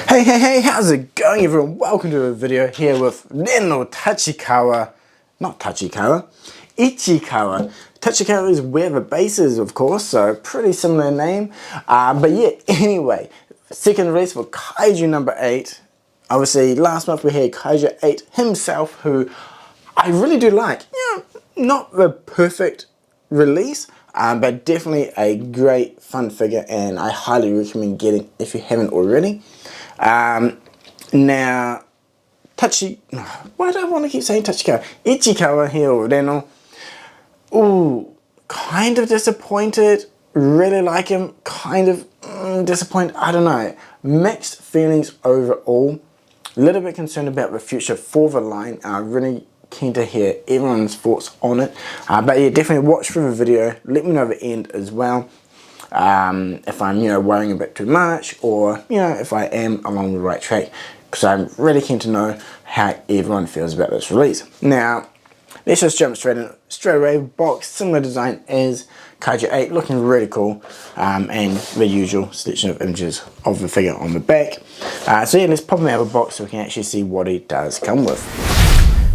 Hey, how's it going everyone? Welcome to a video here with Reno Ichikawa Ichikawa. Ichikawa is where the base is, of course, so pretty similar name. But yeah, anyway, second release for Kaiju number 8. Obviously, last month we had Kaiju 8 himself, who I really do like. You know, not the perfect release, but definitely a great fun figure, and I highly recommend getting if you haven't already. Now, why do I want to keep saying Ichikawa? Ichikawa here, or Reno. Ooh, kind of disappointed. Really like him. Kind of disappointed. I don't know. Mixed feelings overall. A little bit concerned about the future for the line. Really keen to hear everyone's thoughts on it. But yeah, definitely watch through the video. Let me know the end as well. If I'm, worrying a bit too much, or, if I am along the right track, because I'm really keen to know how everyone feels about this release. Now, let's just jump straight away. Box, similar design as Kaiju 8, looking really cool, and the usual selection of images of the figure on the back. So yeah, let's pop him out of the box so we can actually see what he does come with.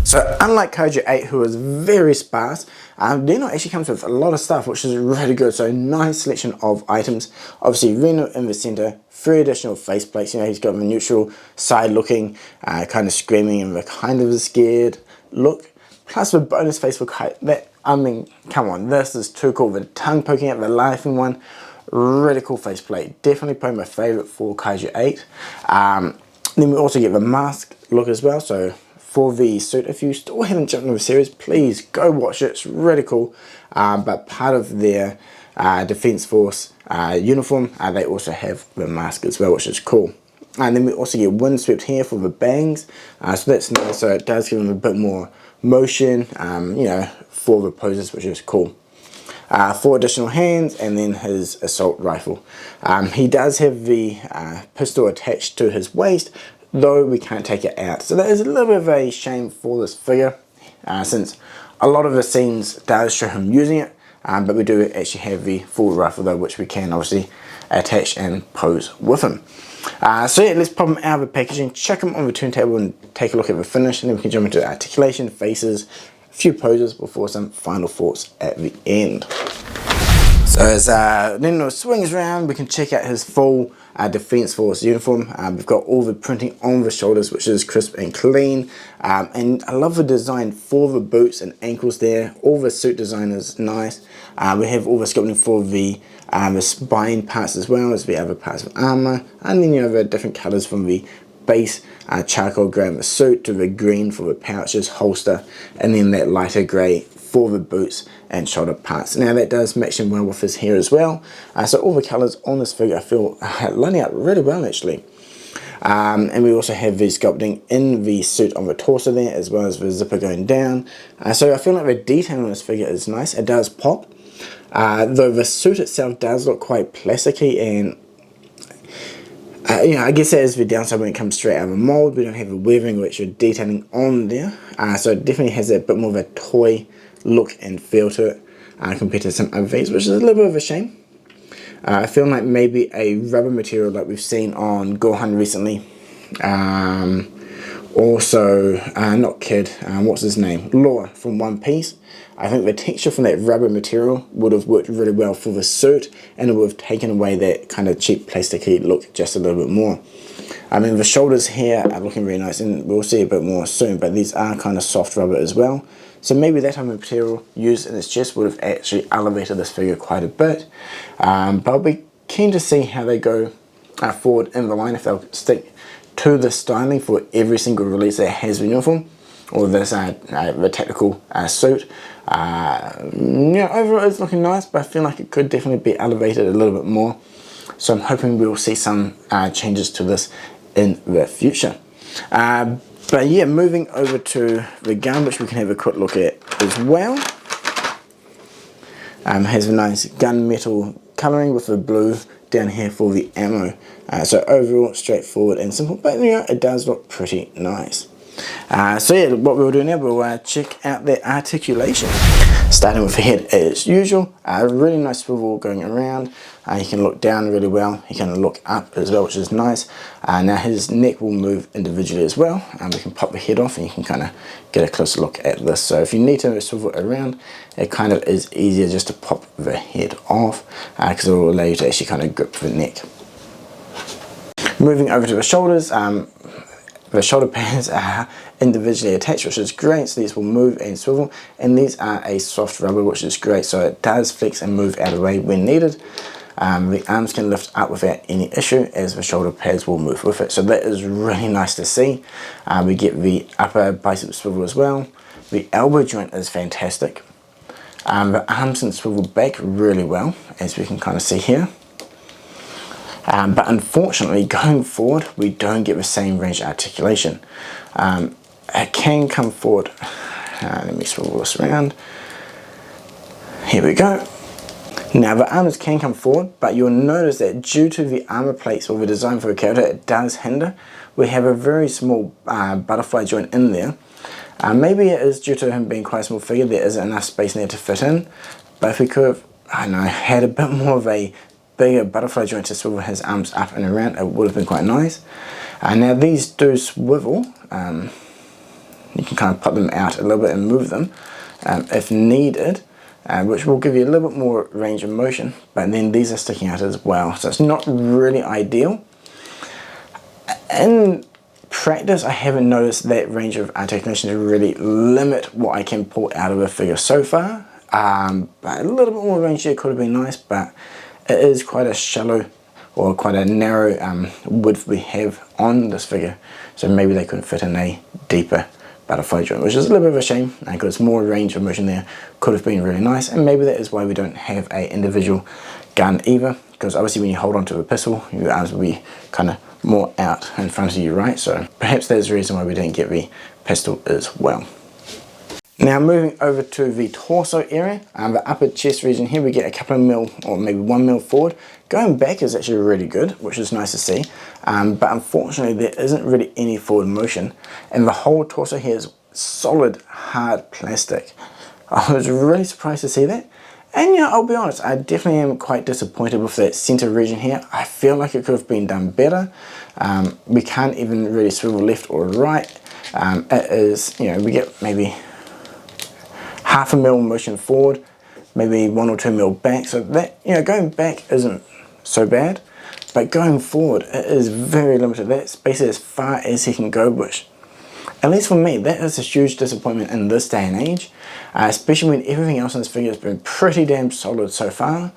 So unlike Kaiju 8, who is very sparse, Reno actually comes with a lot of stuff, which is really good. So nice selection of items. Obviously Reno in the center, 3 additional faceplates. He's got the neutral side looking, kind of screaming, and the kind of a scared look. Plus the bonus face for Kaiju. I mean, come on, this is too cool. The tongue poking out, the laughing one, really cool faceplate. Definitely probably my favorite for Kaiju 8. Then we also get the mask look as well. So for the suit, if you still haven't jumped into the series, please go watch it. It's really cool. But part of their Defense Force uniform, they also have the mask as well, which is cool. And then we also get windswept here for the bangs, so that's nice. So it does give them a bit more motion, for the poses, which is cool. 4 additional hands, and then his assault rifle. He does have the pistol attached to his waist, though we can't take it out. So that is a little bit of a shame for this figure, since a lot of the scenes does show him using it, but we do actually have the full rifle though, which we can obviously attach and pose with him. So yeah, let's pop him out of the packaging, chuck him on the turntable and take a look at the finish, and then we can jump into articulation, faces, a few poses before some final thoughts at the end. So as Reno swings around, we can check out his full Defense Force uniform. We've got all the printing on the shoulders, which is crisp and clean. And I love the design for the boots and ankles there. All the suit design is nice. We have all the sculpting for the spine parts as well as the other parts of armor. And then you have the different colors from the base charcoal grey in the suit to the green for the pouches, holster, and then that lighter grey for the boots and shoulder parts. Now that does match in well with his hair as well. So all the colours on this figure I feel lining up really well actually. And we also have the sculpting in the suit on the torso there, as well as the zipper going down. So I feel like the detail on this figure is nice. It does pop. Though the suit itself does look quite plasticky, and I guess that is the downside when it comes straight out of a mold. We don't have the weaving or extra detailing on there. So it definitely has a bit more of a toy look and feel to it compared to some other things, which is a little bit of a shame. I feel like maybe a rubber material like we've seen on Gohan recently. Also, not Kid, what's his name? Law from One Piece. I think the texture from that rubber material would have worked really well for the suit, and it would have taken away that kind of cheap plasticky look just a little bit more. I mean, the shoulders here are looking really nice, and we'll see a bit more soon, but these are kind of soft rubber as well. So maybe that type of material used in its chest would have actually elevated this figure quite a bit. But I'll be keen to see how they go forward in the line, if they'll stick to the styling for every single release that has the uniform, or this the tactical suit. Overall it's looking nice, but I feel like it could definitely be elevated a little bit more. So I'm hoping we'll see some changes to this in the future. But yeah, moving over to the gun, which we can have a quick look at as well. Has a nice gunmetal colouring with the blue down here for the ammo. So overall straightforward and simple, but it does look pretty nice. So yeah, what we'll do now, we'll check out the articulation. Starting with the head as usual, a really nice swivel going around. You can look down really well, you can look up as well, which is nice. Now his neck will move individually as well, and we can pop the head off and you can kind of get a closer look at this. So if you need to swivel it around, it kind of is easier just to pop the head off, because it will allow you to actually kind of grip the neck. Moving over to the shoulders, the shoulder pads are individually attached, which is great, so these will move and swivel, and these are a soft rubber, which is great, so it does flex and move out of the way when needed. The arms can lift up without any issue, as the shoulder pads will move with it, so that is really nice to see. We get the upper bicep swivel as well. The elbow joint is fantastic. The arms can swivel back really well, as we can kind of see here. But unfortunately, going forward, we don't get the same range of articulation. It can come forward. Let me swivel this around. Here we go. Now the arms can come forward, but you'll notice that due to the armor plates or the design for the character, it does hinder. We have a very small butterfly joint in there. Maybe it is due to him being quite a small figure, there isn't enough space in there to fit in. But if we could have, I don't know, had a bit more of a bigger butterfly joint to swivel his arms up and around, it would have been quite nice. Now these do swivel. You can kind of pop them out a little bit and move them if needed, which will give you a little bit more range of motion, but then these are sticking out as well, so it's not really ideal. In practice, I haven't noticed that range of articulation to really limit what I can pull out of a figure so far, but a little bit more range here could have been nice, but it is quite a shallow or quite a narrow width we have on this figure, so maybe they couldn't fit in a deeper butterfly joint, which is a little bit of a shame, because more range of motion there could have been really nice, and maybe that is why we don't have a individual gun either, because obviously when you hold onto a pistol, your arms will be kind of more out in front of you, right? So perhaps there's a reason why we didn't get the pistol as well. Now moving over to the torso area, the upper chest region here, we get a couple of mil or maybe 1 mil forward. Going back is actually really good, which is nice to see, but unfortunately there isn't really any forward motion, and the whole torso here is solid hard plastic. I was really surprised to see that, and yeah, I'll be honest, I definitely am quite disappointed with that center region here. I feel like it could have been done better. We can't even really swivel left or right. It is, you know, we get maybe 0.5 mil motion forward, maybe 1 or 2 mil back, so that, you know, going back isn't so bad, but going forward it is very limited. That's basically as far as he can go, which, at least for me, that is a huge disappointment in this day and age, especially when everything else in this figure has been pretty damn solid so far.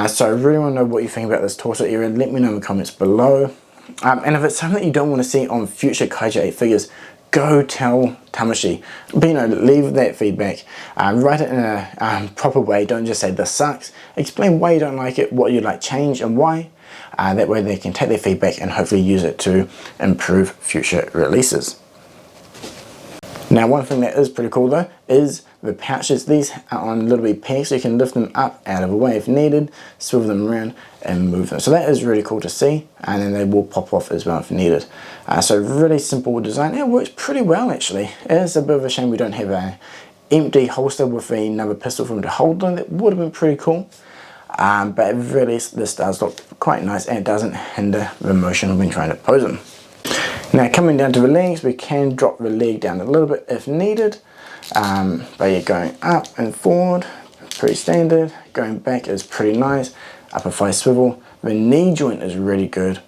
So I really want to know what you think about this torso area. Let me know in the comments below, and if it's something that you don't want to see on future Kaiju 8 figures, go tell Tamashii. But, you know, leave that feedback. Write it in a proper way. Don't just say this sucks. Explain why you don't like it, what you'd like changed, and why. That way they can take their feedback and hopefully use it to improve future releases. Now one thing that is pretty cool though is the pouches. These are on little bit pegs, so you can lift them up out of the way if needed, swivel them around and move them. So that is really cool to see, and then they will pop off as well if needed. So really simple design. It works pretty well actually. It is a bit of a shame we don't have a empty holster with another pistol for him to hold them. That would have been pretty cool. But really this does look quite nice, and it doesn't hinder the motion when trying to pose them. Now coming down to the legs, we can drop the leg down a little bit if needed. But yeah, going up and forward, pretty standard. Going back is pretty nice. Upper thigh swivel. The knee joint is really good.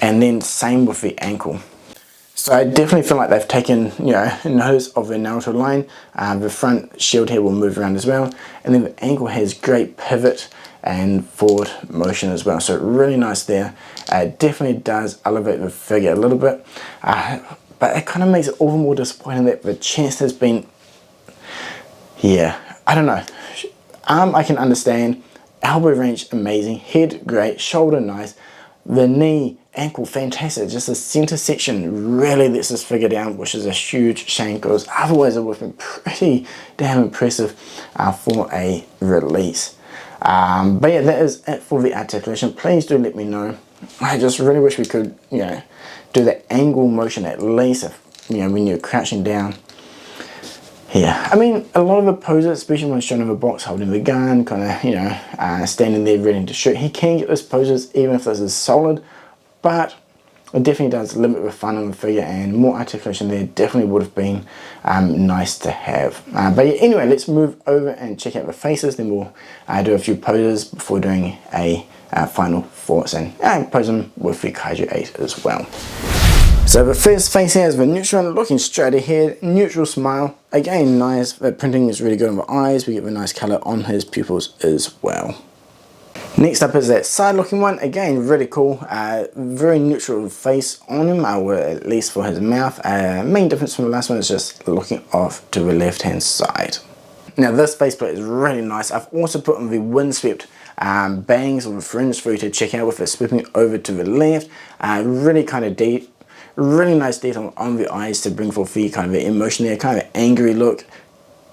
And then same with the ankle. So I definitely feel like they've taken, you know, notice of the Naruto line. The front shield here will move around as well. And then the ankle has great pivot and forward motion as well, so really nice there. It definitely does elevate the figure a little bit, but it kind of makes it all the more disappointing that the chest has been, yeah, I don't know. Arm I can understand, elbow range amazing, head great, shoulder nice, the knee, ankle fantastic, just the center section really lets this figure down, which is a huge shame, because otherwise it would have been pretty damn impressive for a release. But yeah, that is it for the articulation. Please do let me know. I just really wish we could, you know, do the angle motion at least, if, you know, when you're crouching down. Yeah, I mean, a lot of the poses, especially when shown in the box holding the gun, kind of, you know, standing there ready to shoot, he can get those poses even if this is solid, but it definitely does limit the fun on the figure, and more articulation there definitely would have been nice to have. But yeah, anyway, let's move over and check out the faces, then we'll do a few poses before doing a final thoughts and pose them with the Kaiju 8 as well. So the first face here is the neutral one, looking straight ahead, neutral smile. Again, nice, the printing is really good on the eyes, we get the nice colour on his pupils as well. Next up is that side looking one, again really cool, very neutral face on him, or at least for his mouth. Main difference from the last one is just looking off to the left hand side. Now this faceplate is really nice. I've also put on the windswept bangs or the fringe for you to check out with it swooping over to the left. Really kind of deep. Really nice detail on the eyes to bring forth the kind of emotion there, kind of an angry look.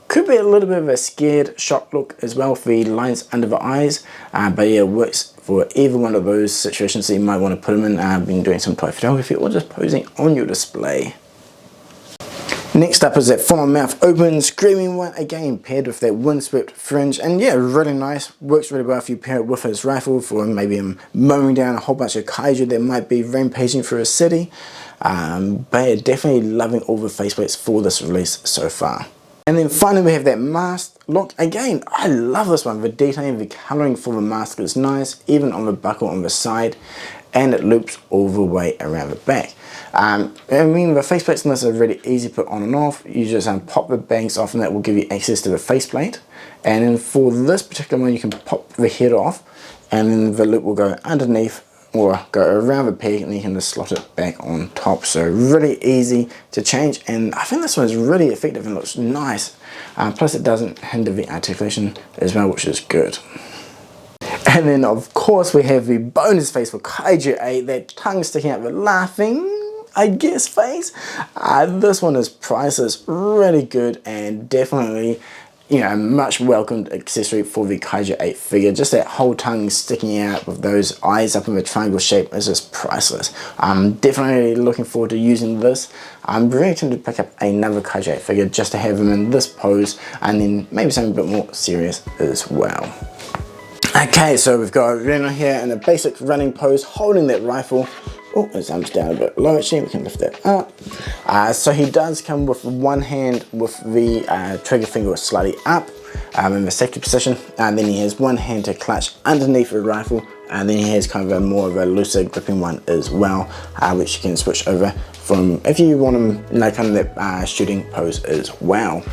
Could be a little bit of a scared, shocked look as well for the lines under the eyes. But yeah, it works for either one of those situations that you might want to put them in. I've been doing some toy photography or just posing on your display. Next up is that full on mouth open, screaming one, again paired with that windswept fringe, and yeah, really nice, works really well if you pair it with his rifle for maybe him mowing down a whole bunch of kaiju that might be rampaging through a city. But yeah, definitely loving all the faceplates for this release so far. And then finally we have that mask look. Again, I love this one. The detailing, the colouring for the mask is nice, even on the buckle on the side, and it loops all the way around the back. I mean, the faceplates on this are really easy to put on and off. You just pop the bangs off and that will give you access to the faceplate. And then for this particular one, you can pop the head off and then the loop will go underneath or go around the peg, and you can just slot it back on top. So really easy to change, and I think this one is really effective and looks nice. Plus it doesn't hinder the articulation as well, which is good. And then of course we have the bonus face for Kaiju 8, that tongue sticking out, the laughing, I guess, face. This one is priceless, really good, and definitely, you know, much welcomed accessory for the Kaiju 8 figure. Just that whole tongue sticking out with those eyes up in the triangle shape is just priceless. I'm definitely looking forward to using this. I'm very tempted to pick up another Kaiju 8 figure just to have him in this pose, and then maybe something a bit more serious as well. Okay, so we've got Reno here in a basic running pose holding that rifle. Oh, his arm's down a bit low actually, we can lift that up. So he does come with one hand with the trigger finger slightly up in the safety position, and then he has one hand to clutch underneath the rifle, and then he has kind of a more of a looser gripping one as well, which you can switch over from if you want him, you know, kind of that shooting pose as well.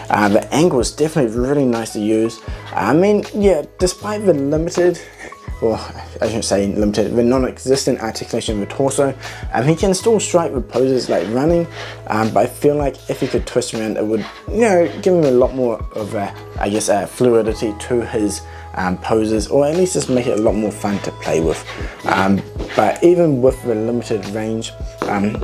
The angle is definitely really nice to use. I mean, yeah, despite the limited, or I shouldn't say limited, the non-existent articulation of the torso, he can still strike with poses like running, but I feel like if he could twist around, it would, you know, give him a lot more of a, I guess, fluidity to his poses, or at least just make it a lot more fun to play with. But even with the limited range,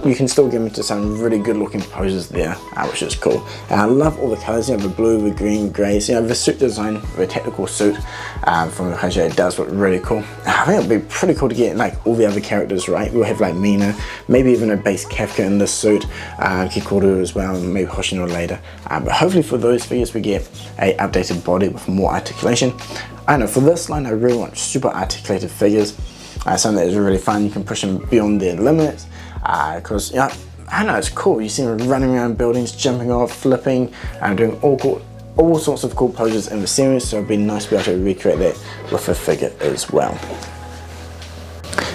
you can still get into some really good looking poses there, which is cool. And I love all the colors, you know, the blue, the green, the grays, you know, the suit design, the tactical suit from the Kaiju, it does look really cool. I think it'd be pretty cool to get like all the other characters, right? We'll have like Mina, maybe even a base Kafka in this suit, Kikoru as well, and maybe Hoshino later. But hopefully for those figures we get a updated body with more articulation. I know for this line I really want super articulated figures, something that is really fun. You can push them beyond their limits, because, you know, I know it's cool. You see them running around buildings, jumping off, flipping, doing all sorts of cool poses in the series, so it'd be nice to be able to recreate that with a figure as well.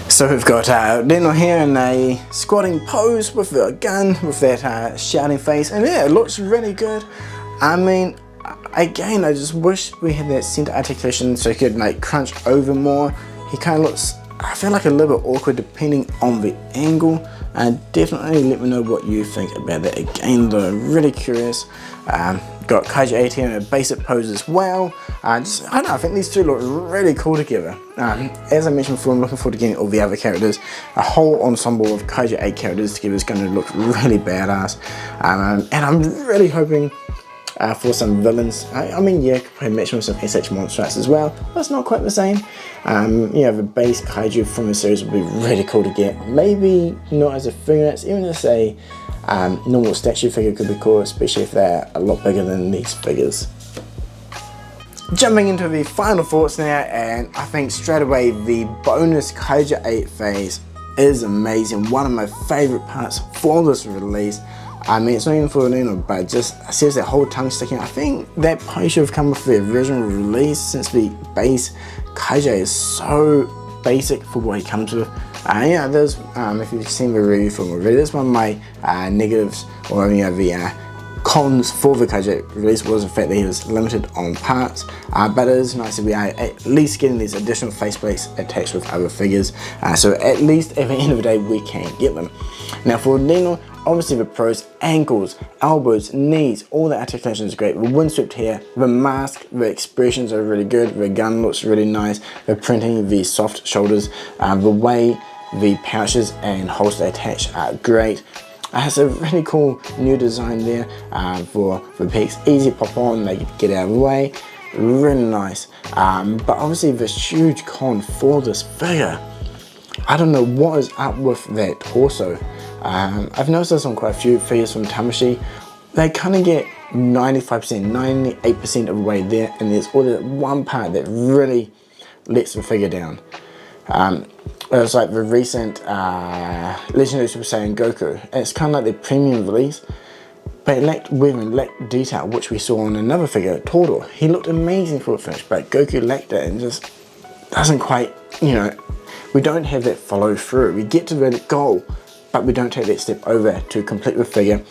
So we've got Reno here in a squatting pose with a gun, with that shouting face, and yeah, it looks really good. I mean, again, I just wish we had that center articulation so he could like crunch over more. He kind of looks, I feel like, a little bit awkward depending on the angle. And definitely let me know what you think about that. Again though, really curious. Got Kaiju 8 here in a basic pose as well. I don't know, I think these two look really cool together. As I mentioned before, I'm looking forward to getting all the other characters. A whole ensemble of Kaiju 8 characters together is going to look really badass. And I'm really hoping for some villains. I mean, yeah, could probably match with some S.H. Monstrats as well, but it's not quite the same. You know, the base Kaiju from the series would be really cool to get. Maybe not as a Figuarts, even just a Normal statue figure could be cool, especially if they're a lot bigger than these figures. Jumping into the final thoughts now, and I think straight away the bonus Kaiju 8 phase is amazing. One of my favorite parts for this release. I mean, it's not even for Reno, but just seriously, that whole tongue sticking. I think that probably should have come with the original release, since the base Kaiju is so basic for what he comes with. Yeah, there's if you've seen the review from already, that's one of my negatives, or the cons for the Kaiju release was the fact that he was limited on parts, but it is nice that we are at least getting these additional faceplates attached with other figures, so at least at the end of the day we can get them. Now for Reno, obviously the pros, ankles, elbows, knees, all the articulation is great. The windswept hair, the mask, the expressions are really good, the gun looks really nice, the printing, the soft shoulders, the way the pouches and holster attach are great. It's a really cool new design there for the peaks. Easy pop on, they get out of the way, really nice. But obviously this huge con for this figure, I don't know what is up with that torso. I've noticed this on quite a few figures from Tamashii. They kind of get 95%, 98% of the way there, and there's always one part that really lets the figure down. It was like the recent Legendary Super Saiyan Goku. It's kind of like the premium release, but it lacked width and lacked detail, which we saw on another figure, Tordor. He looked amazing for a finish, but Goku lacked it and just doesn't quite, you know, we don't have that follow through. We get to the goal, but we don't take that step over to complete the figure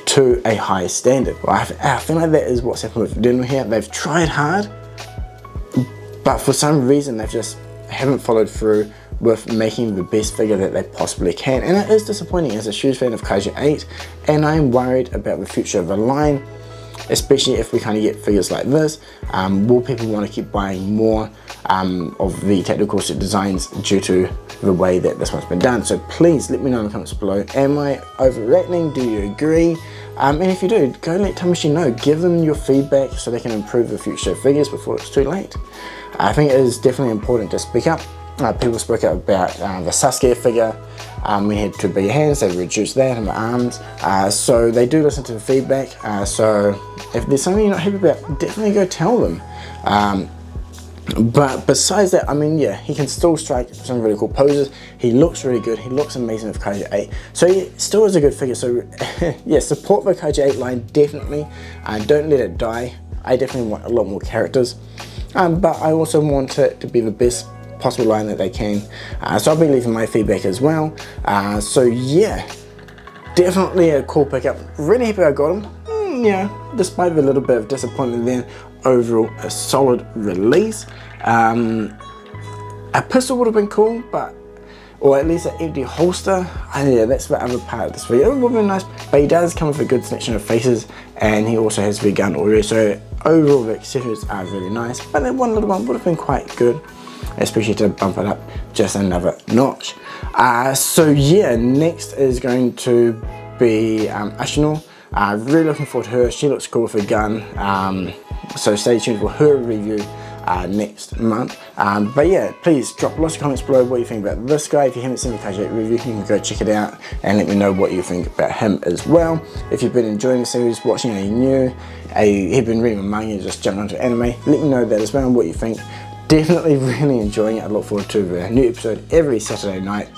to a higher standard. Well, I feel like that is what's happened with Reno here. They've tried hard, but for some reason they just haven't followed through with making the best figure that they possibly can, and it is disappointing as a huge fan of Kaiju 8, and I'm worried about the future of the line, especially if we kind of get figures like this. Will people want to keep buying more of the tactical set designs due to the way that this one's been done? So please let me know in the comments below. Am I overreacting? Do you agree? And if you do, go let Tamashii know. Give them your feedback so they can improve the future figures before it's too late. I think it is definitely important to speak up. People spoke up about the Sasuke figure. We had 2 bigger hands, they reduced that, and the arms. So they do listen to the feedback. So if there's something you're not happy about, definitely go tell them. But besides that, I mean, yeah, he can still strike some really cool poses. He looks really good. He looks amazing with Kaiju 8. So he still is a good figure. So yeah, support the Kaiju 8 line, definitely. Don't let it die. I definitely want a lot more characters. But I also want it to be the best possible line that they can. So I'll be leaving my feedback as well. So yeah, definitely a cool pickup. Really happy I got him. Yeah, despite the little bit of disappointment there, overall a solid release. A pistol would have been cool, but, or at least an empty holster. Yeah, that's the other part of this video. It would have been nice, but he does come with a good selection of faces, and he also has the gun already. So overall the accessories are really nice, but that one little one would have been quite good, especially to bump it up just another notch. So yeah, next is going to be Ashino. Really looking forward to her. She looks cool with a gun, so stay tuned for her review next month. But yeah, please drop lots of comments below what you think about this guy. If you haven't seen the Kaiju 8 review, you can go check it out and let me know what you think about him as well. If you've been enjoying the series, watching a new, you've been reading manga, just jumped onto anime, let me know that as well and what you think. Definitely really enjoying it. I look forward to the new episode every Saturday night.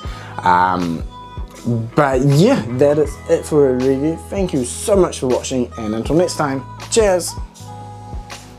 But yeah, that is it for a review. Thank you so much for watching, and until next time, cheers!